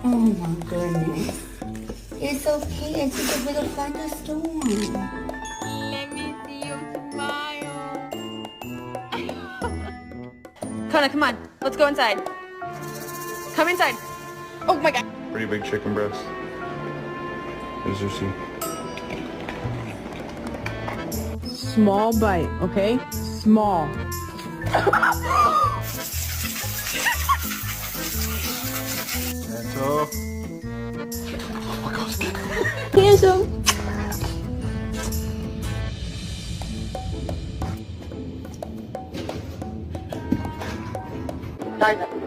Oh my goodness. It's okay. It's just a little thunderstorm. Let me see you smile. Kona, come on. Let's go inside. Come inside. Oh my god. Pretty big chicken breast. Is there some? Small bite, okay? Small. That's all. Handsome. Liza.